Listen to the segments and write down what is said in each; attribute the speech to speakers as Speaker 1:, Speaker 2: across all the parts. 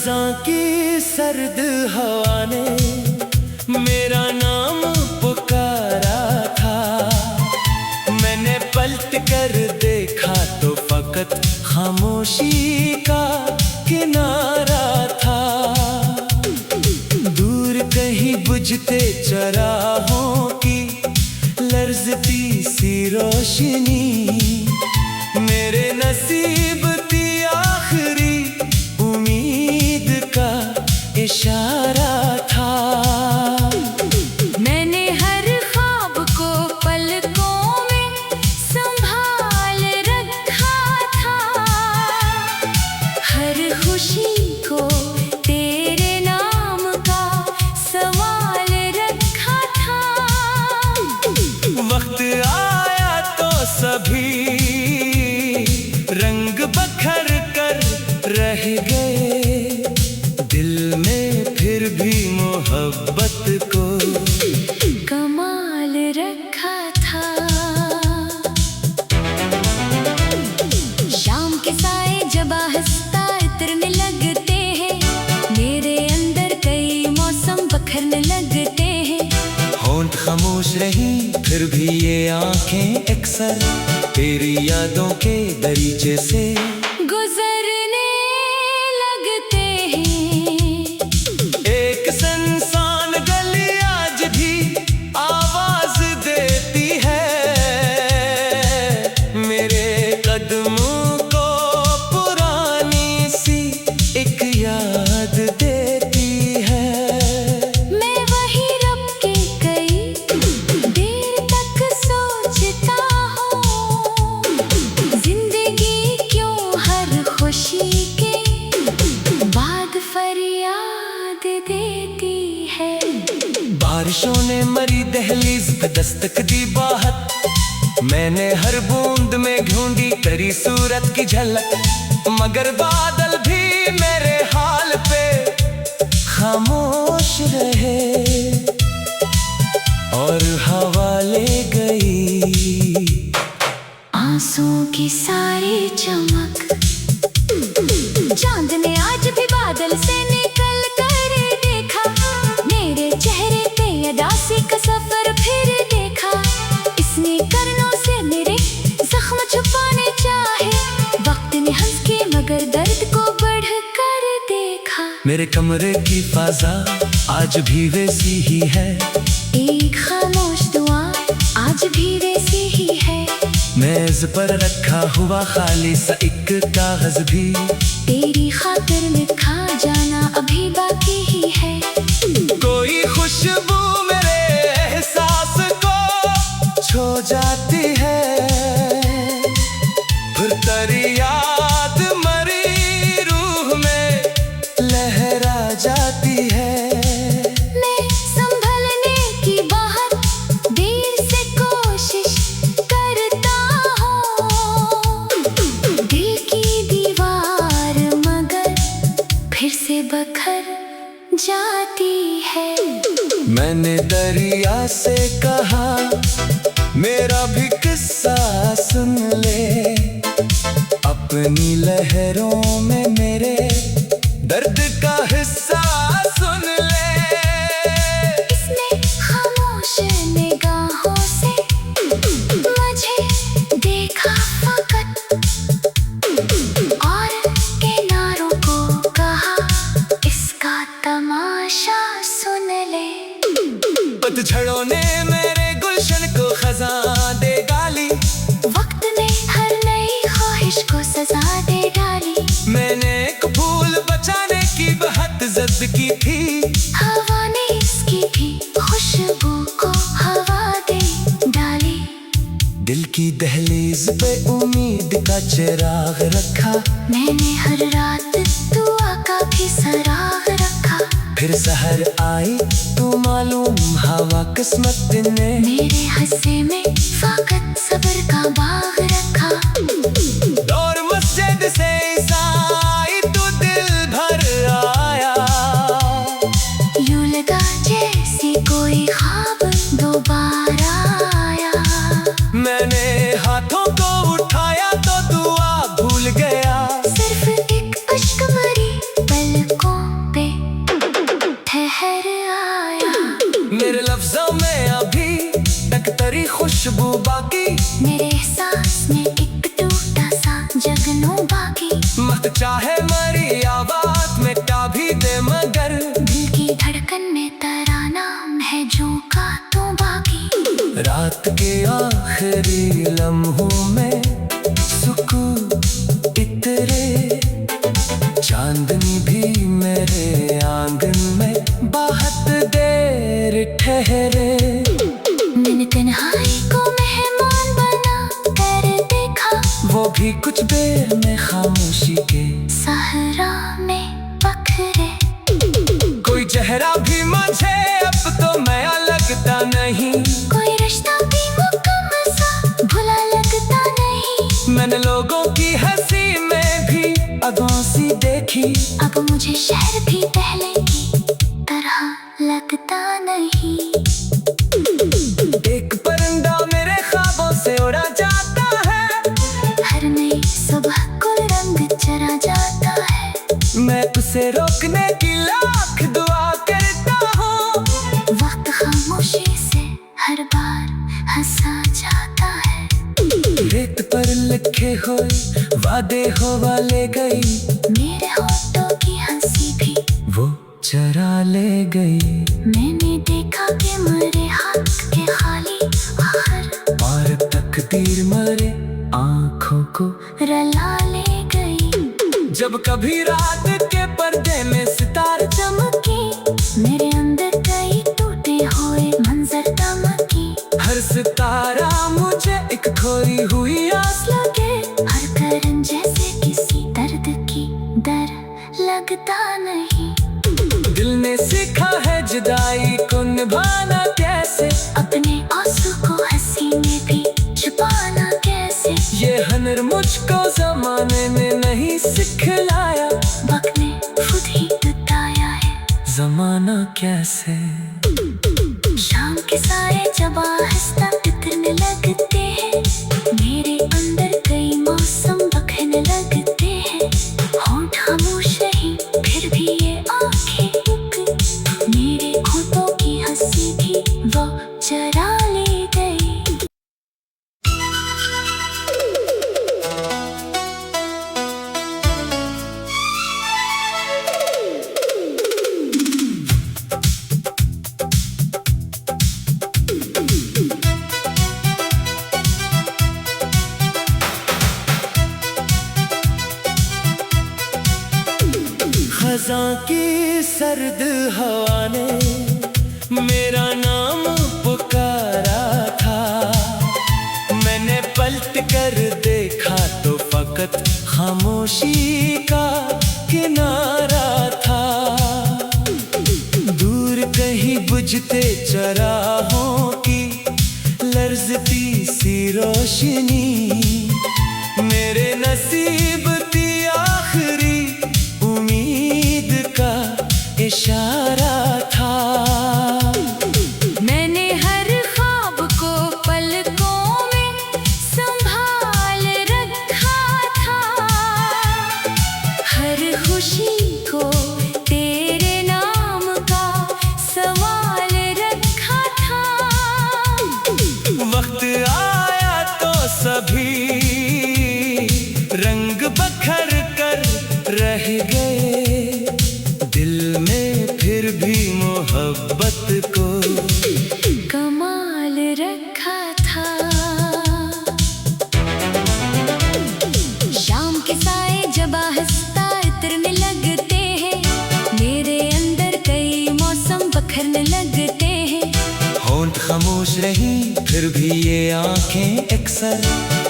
Speaker 1: खज़ां की सर्द हवा ने मेरा नाम पुकारा था। मैंने पलट कर देखा तो फकत खामोशी का किनारा था। दूर कहीं बुझते चराहों की लर्ज़ती सी रोशनी मेरे नसीब की आखिरी उम्मीद का इशारा था।
Speaker 2: मैंने हर ख्वाब को पलकों में संभाल रखा था। हर खुशी को तेरे नाम का सवाल रखा था।
Speaker 1: वक्त आया तो सभी रंग बखर कर रह गए। दिल में फिर भी मोहब्बत को
Speaker 2: कमाल रखा था। शाम के साए जब आहिस्ता इतरने लगते हैं, मेरे अंदर कई मौसम बखरने लगते हैं।
Speaker 1: होंठ खामोश रही फिर भी ये आंखें अक्सर तेरी यादों के दरीचे से
Speaker 2: गुजरने लगते हैं।
Speaker 1: एक सुनसान गली आज भी आवाज देती है। मेरे कदमों को पुरानी सी एक याद देती है।
Speaker 2: मैं वही रब के कई देर तक सोचता हूँ, जिंदगी क्यों हर खुशी के बाद फरियाद देती है।
Speaker 1: बारिशों ने मरी दहलीज पे दस्तक दी बाहर। मैंने हर बूंद में ढूंढी तेरी सूरत की झलक, मगर बादल भी मेरे हाल पे खामोश रहे और हवा ले गई
Speaker 2: आंसुओं की सारी चमक। चांद ने आज भी बादल से निकल कर देखा। मेरे चेहरे पे उदासी का सफर फिर देखा। इसने करनों से मेरे जख्म छुपाने चाहे। वक्त ने हंस के मगर दर्द को बढ़ कर देखा।
Speaker 1: मेरे कमरे की फाजा आज भी वैसी ही है।
Speaker 2: एक खामोश दुआ आज भी वैसी ही है।
Speaker 1: मेज पर रखा हुआ खाली सा एक कागज भी
Speaker 2: तेरी खातिर लिखा जाना अभी बाकी ही है।
Speaker 1: कोई खुशबू मेरे एहसास को छो जाती है। फिर तेरी याद मरी रूह में लहरा जाती है।
Speaker 2: मैं संभलने की बहुत देर से कोशिश करता हूँ। दिल की दीवार मगर फिर से बखर जाती है।
Speaker 1: मैंने दरिया से कहा मेरा भी किस्सा सुन ले। अपनी लहरों में मेरे दर्द का हिस्सा सुन ले।
Speaker 2: इसने खामोश निगाहों से मुझे देखा फकत, और किनारों को कहा इसका तमाशा सुन ले।
Speaker 1: पतझड़ों ने मेरे गुलशन को खज़ां दे डाली।
Speaker 2: वक्त ने हर नई ख्वाहिश को सजा दे डाली।
Speaker 1: मैंने एक फूल बचाने की बहुत जिद की थी।
Speaker 2: हवा ने इसकी भी खुशबू को हवा दे डाली।
Speaker 1: दिल की दहलीज पे उम्मीद का चिराग रखा।
Speaker 2: मैंने हर रात दुआ का भी सराग रखा।
Speaker 1: फिर सहर आई तो मालूम हवा किस्मत ने
Speaker 2: मेरे हिस्से में फकत सब्र का बाग रखा।
Speaker 1: और मस्जिद से ईसाई तो दिल भर आया।
Speaker 2: यूं लगा जैसे कोई ख्वाब दोबारा आया।
Speaker 1: मैंने हाथों को उठाया तो दुआ भूल गया।
Speaker 2: सिर्फ एक अश्क भरी पलकों
Speaker 1: खुशबू बाकी,
Speaker 2: मेरे एहसास में एक टूटा सा जगनू बाकी।
Speaker 1: मत चाहे मरी आवाज मिटा भी दे मगर
Speaker 2: दिल की धड़कन में तराना है झोंका तो बाकी।
Speaker 1: रात के आखिरी लम्हों में सुकून इतरे, चांदनी भी मेरे आंगन में बहुत देर ठहरे।
Speaker 2: मैंने तन्हाई को मेहमान बना कर देखा,
Speaker 1: वो भी कुछ देर में खामोशी के
Speaker 2: सहरा में पखरे।
Speaker 1: कोई चेहरा भी मुझे अब तो नया लगता नहीं,
Speaker 2: कोई रिश्ता भी मुकम्मल सा भुला लगता नहीं।
Speaker 1: मैंने लोगों की हंसी में भी अगौसी देखी,
Speaker 2: अब मुझे शहर भी पहले की तरह लगता नहीं।
Speaker 1: एक परिंदा मेरे ख्वाबों से उड़ा जाता है,
Speaker 2: हर नई सुबह को रंग चरा जाता है।
Speaker 1: मैं उसे रोकने की लाख दुआ करता हूँ।
Speaker 2: वक्त खामोशी से हर बार हंसा जाता है।
Speaker 1: रेत पर लिखे हुए वादे हो वाले गई,
Speaker 2: मेरे होठों की हंसी भी
Speaker 1: वो चरा ले गई।
Speaker 2: मैंने देखा कि मेरे हाथ के खाली आखिर
Speaker 1: और तकदीर मरे आँखों को
Speaker 2: रला ले गई।
Speaker 1: जब कभी रात के पर्दे में सितारे
Speaker 2: चमकी, मेरे अंदर कई टूटे हुए मंजर दमकी।
Speaker 1: हर सितारा मुझे एक खोई हुई आस
Speaker 2: लगे हर करन जैसे किसी दर्द की डर लगता नहीं।
Speaker 1: दिल ने सीखा है जुदाई को निभाना कैसे,
Speaker 2: अपने आंसू को हंसी में भी छुपाना कैसे।
Speaker 1: ये हुनर मुझको जमाने ने नहीं सिखलाया,
Speaker 2: वक्त ने खुद ही बताया है
Speaker 1: जमाना कैसे।
Speaker 2: शाम के साए जब आहिस्ता बिखरने लगते हैं, मेरे अंदर कई मौसम बखरने लगते हैं। होंठ खामोश रही फिर भी ये आंखें रुक, मेरे होठों की हंसी भी वो चरा ले गई।
Speaker 1: खज़ां की सर्द हवा ने मेरा नाम पुकारा था, मैंने पलट कर देखा तो फकत खामोशी का किनारा था। दूर कहीं बुझते चराहों की लर्जती सी रोशनी, मेरे नसीब की आखिरी उम्मीद का इशारा था।
Speaker 2: मैंने हर ख्वाब को पलकों में संभाल रखा था, हर खुशी को तेरे नाम का सवाल रखा था।
Speaker 1: वक्त आया तो सभी रंग बखर कर रह गए, दिल में फिर भी मोहब्बत को
Speaker 2: कमाल रखा था। शाम के साए जब आहिस्ता इतरने लगते हैं, मेरे अंदर कई मौसम बखरने लगते हैं।
Speaker 1: होंठ खामोश रही फिर भी ये आंखें अक्सर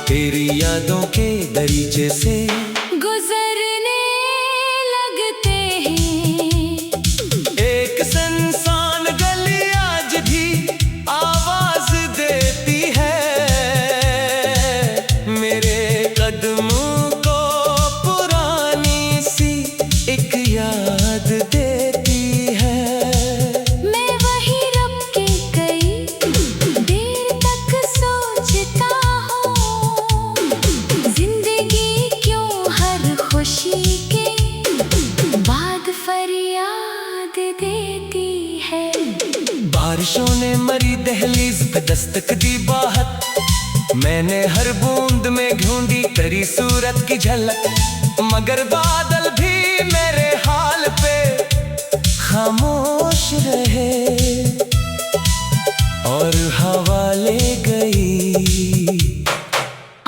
Speaker 1: तेरी यादों के दरीचे से
Speaker 2: गुजरने लगते हैं।
Speaker 1: एक सुनसान गली आज भी आवाज देती है, मेरे कदमों को पुरानी सी एक याद देती है।
Speaker 2: मैं वही रब के कई देर तक सोचता हूँ, जिंदगी क्यों हर खुशी के बाद फरियाद देती है।
Speaker 1: बारिशों ने मरी दहलीज पे दस्तक दी बाहत, मैंने हर बूंद में ढूंढी तेरी सूरत की झलक, मगर बादल भी मेरे हाल पे खामोश रहे और हवा ले गई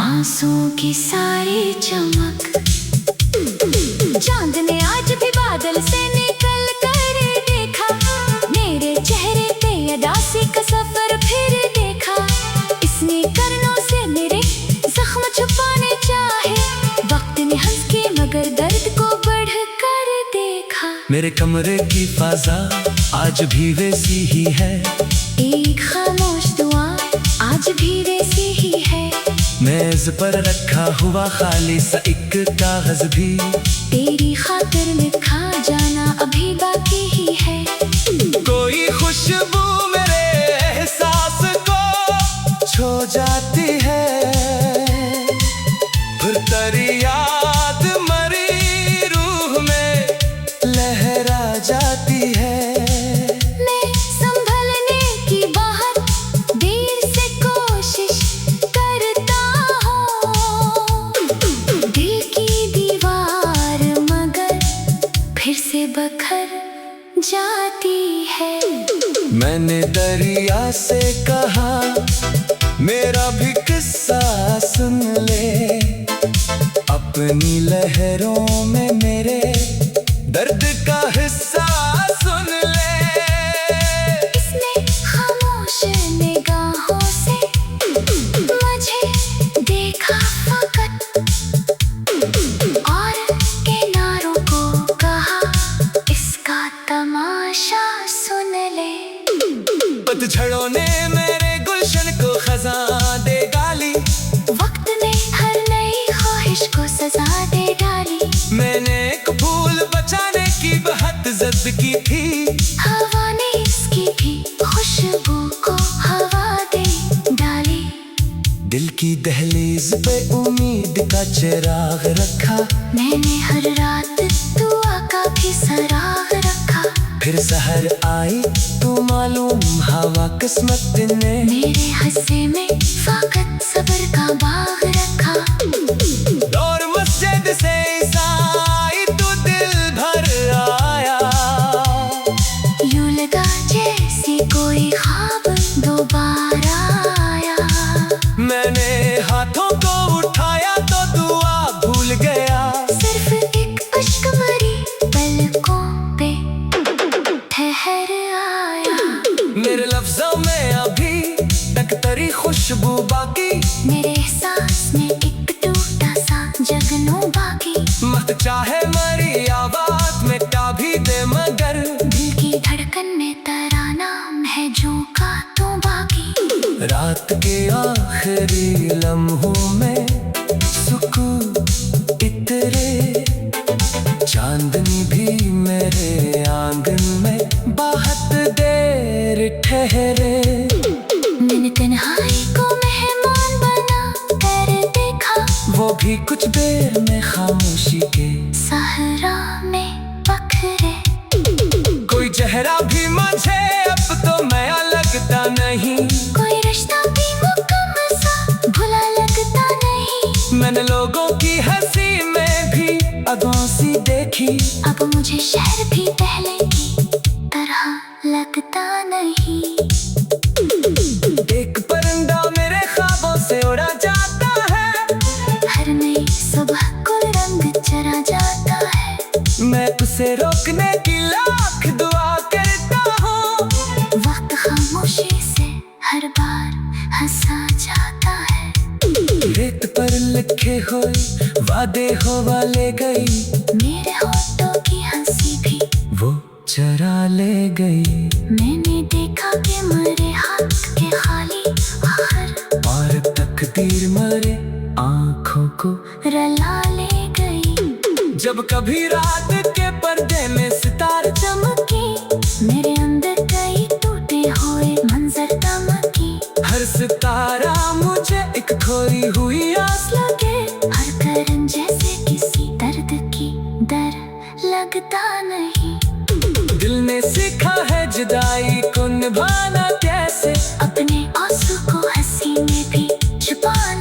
Speaker 2: आंसुओं की सारी चमक। चांद ने आज भी बादल से निकल कर देखा, मेरे चेहरे पे उदासी का सफर फिर देखा। इसने करनों से मेरे जख्म छुपाने चाहे, वक्त ने हंस के मगर दर्द को बढ़ कर देखा।
Speaker 1: मेरे कमरे की फाजा आज भी वैसी ही है,
Speaker 2: एक खामोश दुआ आज भी वैसी ही है।
Speaker 1: मेज पर रखा हुआ खाली सा एक कागज भी
Speaker 2: तेरी खातिर लिखा जाना अभी बाकी ही है।
Speaker 1: कोई खुशबू मेरे एहसास को छो जाती है, फिर तेरी याद मरी रूह में लहरा जाती है।
Speaker 2: मैं संभलने की बाहर देर से कोशिश करता हूँ, दिल की दीवार मगर फिर से बखर जाती है।
Speaker 1: मैंने दरिया से कहा मेरा भी किस्सा सुन ले, अपनी लहरों में मेरे दर्द का हिस्सा सुन ले।
Speaker 2: इसने खामोश निगाहों से मुझे देखा फकत, और किनारों को कहा इसका तमाशा सुन ले।
Speaker 1: पतझड़ों ने मेरे गुलशन को खज़ां दे डाली,
Speaker 2: वक्त ने हर नई ख्वाहिश को सजा दे डाली।
Speaker 1: मैंने एक फूल बचाने की बहुत जिद की थी,
Speaker 2: हवा ने इसकी भी खुशबू को हवा दे डाली।
Speaker 1: दिल की दहलीज पे उम्मीद का चिराग रखा,
Speaker 2: मैंने हर रात दुआ का भी सराग रखा।
Speaker 1: फिर सहर आई तो मालूम हवा किस्मत ने
Speaker 2: मेरे हंसे में फाकत सब्र का बाग रखा।
Speaker 1: और मस्जिद से ईसाई तो दिल भर आया,
Speaker 2: यूं लगा जैसे कोई ख्वाब दोबारा आया।
Speaker 1: मैंने हाथों को उठाया तो दुआ भूल गया,
Speaker 2: सिर्फ एक अश्क मरी पलकों पे ठहर आया।
Speaker 1: मेरे लफ्जों में अभी तक तेरी खुशबू बाकी,
Speaker 2: मेरे एहसास में एक टूटा सा जगनू बाकी।
Speaker 1: मत चाहे मरी आवाज मिटा भी दे मगर
Speaker 2: दिल की धड़कन में तेरा नाम है जो का तो बाकी।
Speaker 1: रात के आखिरी लम्हों में सुकून इतरे, चांदनी भी मेरे आंगन में बहुत देर ठहरे।
Speaker 2: मैंने तन्हाई को मेहमान बना कर देखा,
Speaker 1: वो भी कुछ देर में खामोशी के
Speaker 2: सहरा में बखरे।
Speaker 1: कोई चेहरा भी मुझे अब तो नया लगता नहीं,
Speaker 2: कोई रिश्ता भी मुकम्मल सा भुला लगता नहीं।
Speaker 1: मैंने लोगों की हंसी में भी अगोसी देखी,
Speaker 2: अब मुझे शहर भी पहले की तरह लगता नहीं।
Speaker 1: एक परिंदा मेरे ख्वाबों से उड़ा जाता है,
Speaker 2: हर नई सुबह गुल रंग चरा जाता है।
Speaker 1: मैं उसे रोकने की लाख दुआ करता हूँ,
Speaker 2: वक्त खामोशी से हर बार हंसा जाता है।
Speaker 1: रेत पर लिखे हुए वादे हो वाले गई,
Speaker 2: मेरे होठों की हंसी भी
Speaker 1: वो चरा ले गई।
Speaker 2: मैंने देखा कि मेरे हाथ के खाली आखिर,
Speaker 1: और तकदीर मरे आँखों को
Speaker 2: रला ले गई।
Speaker 1: जब कभी रात के पर्दे में सितारे
Speaker 2: चमकी, मेरे अंदर कई टूटे हुए मंजर तमकी।
Speaker 1: हर सितारा मुझे एक खोई हुई आस
Speaker 2: लगे हर करन जैसे किसी दर्द की डर लगता नहीं।
Speaker 1: दिल ने सीखा है जुदाई को निभाना कैसे,
Speaker 2: अपने आंसू को हंसी में भी छुपाना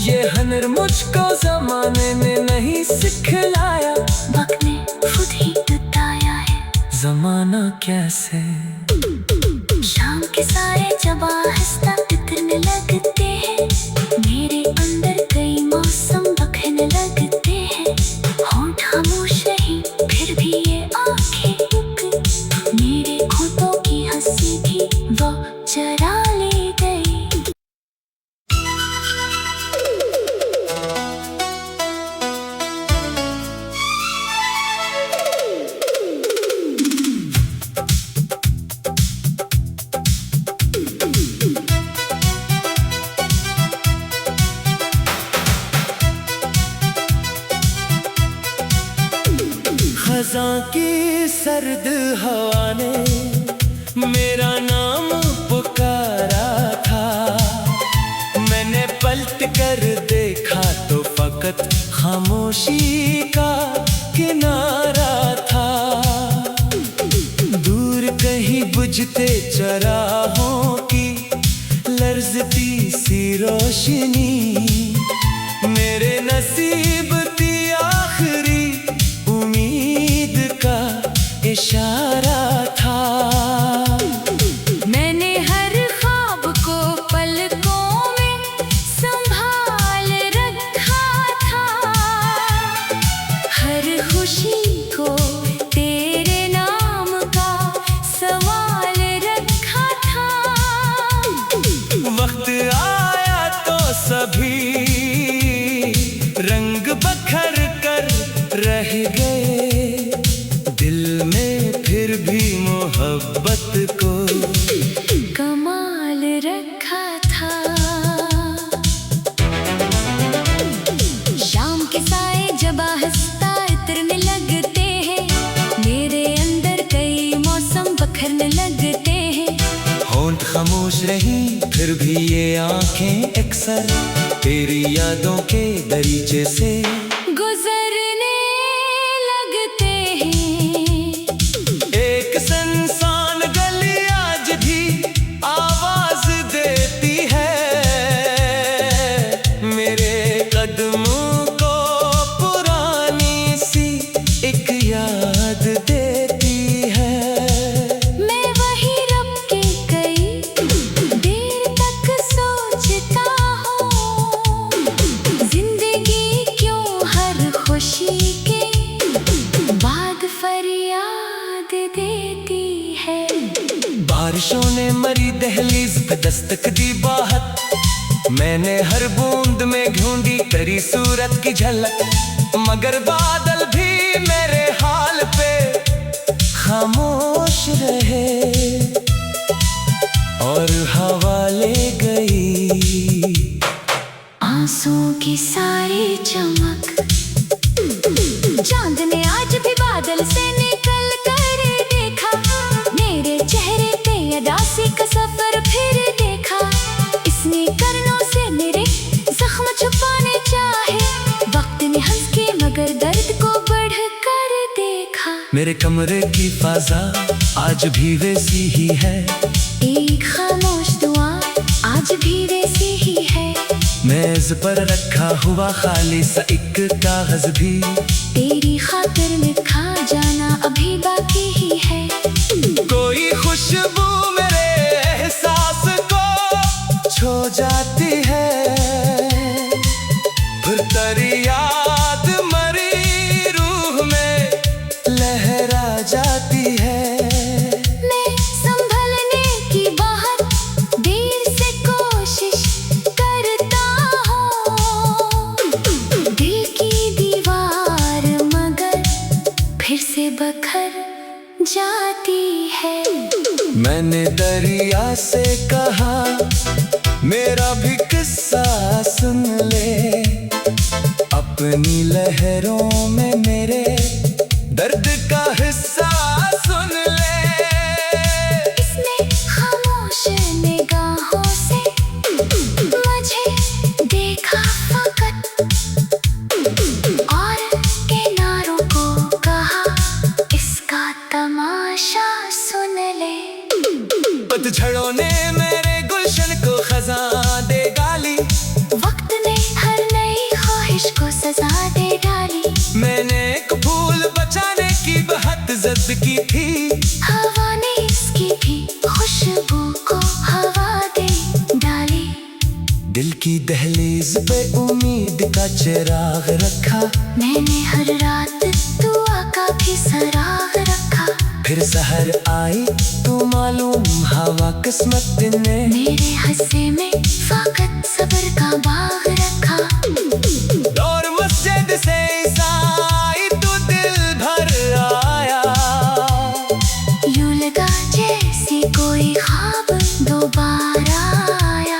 Speaker 1: ये हुनर मुझको जमाने ने नहीं सिखलाया,
Speaker 2: वक्त ने खुद ही बताया है।
Speaker 1: जमाना कैसे
Speaker 2: शाम के साए जब आहिस्ता इतरने लगते हैं, मेरे अंदर कई मौसम बखरने लगते हैं। होंठ खामोश रही फिर भी ये आंखें मेरे होठों की हंसी भी वो चरा ले गई।
Speaker 1: खज़ां की सर्द हवा ने मेरा नाम पुकारा था। मैंने पलट कर देखा तो फकत खामोशी का किनारा था। दूर कहीं बुझते चराहों की लर्जती सी रोशनी मेरे नसीब की आखिरी उम्मीद का इशारा था।
Speaker 2: मैंने हर ख्वाब को पलकों में संभाल रखा था, हर खुशी को तेरे नाम का सवाल रखा था।
Speaker 1: वक्त आया तो सभी रंग बखर कर रह गए, दिल में फिर भी मोहब्बत को
Speaker 2: कमाल रखा था। शाम के साए जब आहिस्ता इतरने लगते हैं, मेरे अंदर कई मौसम बखरने लगते हैं।
Speaker 1: होंठ खामोश रही फिर भी ये आंखें अक्सर तेरी यादों के दरीचे से
Speaker 2: गुजरने लगते हैं।
Speaker 1: एक सुनसान गली आज भी आवाज देती है, मेरे कदमों को पुरानी सी एक याद देती है।
Speaker 2: मैं वही रब के कई देर तक सोचता हूँ, जिंदगी क्यों हर खुशी के बाद फरियाद देती है।
Speaker 1: बारिशों ने मरी दहलीज पे दस्तक दी बाहर, मैंने हर बूंद में ढूंढी तेरी सूरत की झलक। मगर बादल भी मेरे हाल पे खामोश रहे और हवा ले गई
Speaker 2: आंसुओं की सारी चमक। चांद ने आज भी बादल से निकल कर देखा, मेरे चेहरे पे उदासी का सफर फिर देखा। इसने करनों से मेरे जख्म छुपाने चाहे, वक्त ने हंस के मगर दर्द को बढ़ कर देखा।
Speaker 1: मेरे कमरे की फाजा आज भी वैसी ही है,
Speaker 2: एक खामोश दुआ आज भी वैसी ही है।
Speaker 1: मेज पर रखा हुआ खाली सा एक कागज भी
Speaker 2: तेरी खातिर में खा जाना अभी बाकी ही है।
Speaker 1: कोई खुशबू मेरे एहसास को छो जाती है, फिर तेरी याद मरी रूह में लहरा जाती है।
Speaker 2: मैं संभलने की बहुत देर से कोशिश करता हूँ, दिल की दीवार मगर फिर से बखर जाती है।
Speaker 1: मैंने दरिया से कहा मेरा भी किस्सा सुन ले, अपनी लहरों में मेरे दर्द का हिस्सा सुन ले।
Speaker 2: इसने खामोश निगाहों से मुझे देखा फकत, और किनारों को कहा इसका तमाशा सुन ले।
Speaker 1: पतझड़ों ने मेरे गुलशन को खज़ां दे गाली,
Speaker 2: वक्त ने हर
Speaker 1: की दहलीज पे उम्मीद का चिराग रखा।
Speaker 2: मैंने हर रात दुआ का भी सराग रखा।
Speaker 1: फिर सहर आई तो मालूम हवा किस्मत ने
Speaker 2: मेरे हंसे में फाकत सब्र का बाग रखा।
Speaker 1: और मस्जिद से ईसाई तो दिल भर आया।
Speaker 2: यूं लगा जैसे कोई ख्वाब दोबारा आया।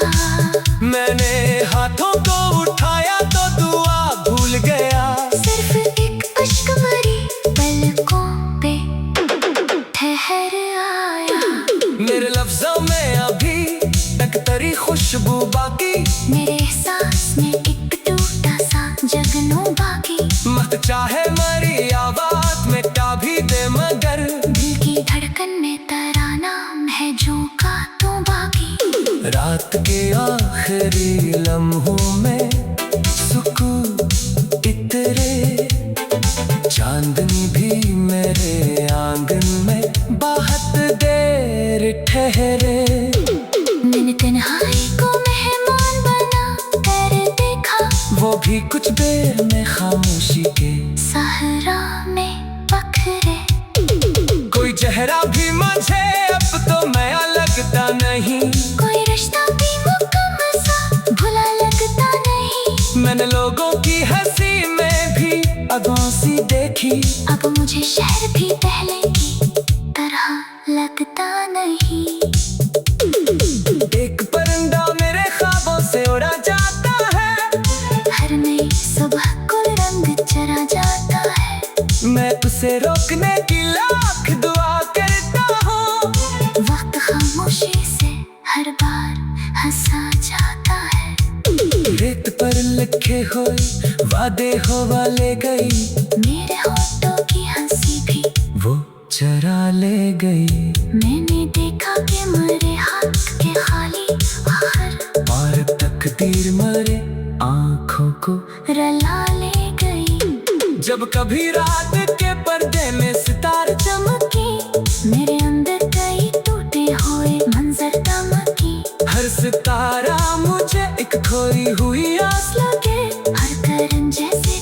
Speaker 1: मैंने हाथों को उठाया तो दुआ भूल गया।
Speaker 2: सिर्फ एक अश्क भरी पलकों पे ठहर आया।
Speaker 1: मेरे लफ्जों में अभी तक तेरी खुशबू बाकी।
Speaker 2: मेरे एहसास में एक टूटा सा जगनू बाकी।
Speaker 1: मत चाहे मरी आवाज मिटा भी दे मगर
Speaker 2: दिल की धड़कन में तराना है झोंका तो बाकी।
Speaker 1: रात के आखिरी लम्हों में सुकून इतरे। चांदनी भी मेरे आंगन में बहुत देर ठहरे।
Speaker 2: मैंने तन्हाई को मेहमान बना कर देखा।
Speaker 1: वो भी कुछ देर में खामोशी के
Speaker 2: सहरा में पखरे।
Speaker 1: कोई चेहरा भी मुझे अब तो नया लगता नहीं।
Speaker 2: कोई रिश्ता भी मुकम्मल सा भुला लगता नहीं।
Speaker 1: मैंने लोगों की हंसी में भी अगोसी देखी।
Speaker 2: अब मुझे शहर भी पहले की तरह लगता नहीं।
Speaker 1: एक परिंदा मेरे ख्वाबों से उड़ा जाता है।
Speaker 2: हर नई सुबह गुल रंग चरा जाता है।
Speaker 1: मैं उसे रोकने की लाख दुआ करता हूँ।
Speaker 2: वक्त खामोशी से हर बार हंसा जाता है।
Speaker 1: रेत पर लिखे हुए वादे हो वाले गई।
Speaker 2: मेरे होठों की हंसी भी
Speaker 1: वो चरा ले गई।
Speaker 2: मैंने देखा कि मरे हाथ के खाली आखिर
Speaker 1: और तकदीर मरे आँखों को
Speaker 2: रला ले गई।
Speaker 1: जब कभी रात के पर्दे में सितार
Speaker 2: चमकी मेरे अंदर कई टूटे हुए मंजर दमकी।
Speaker 1: हर सितारा मुझे एक खोई हुई आस
Speaker 2: लगे हर करन जैसे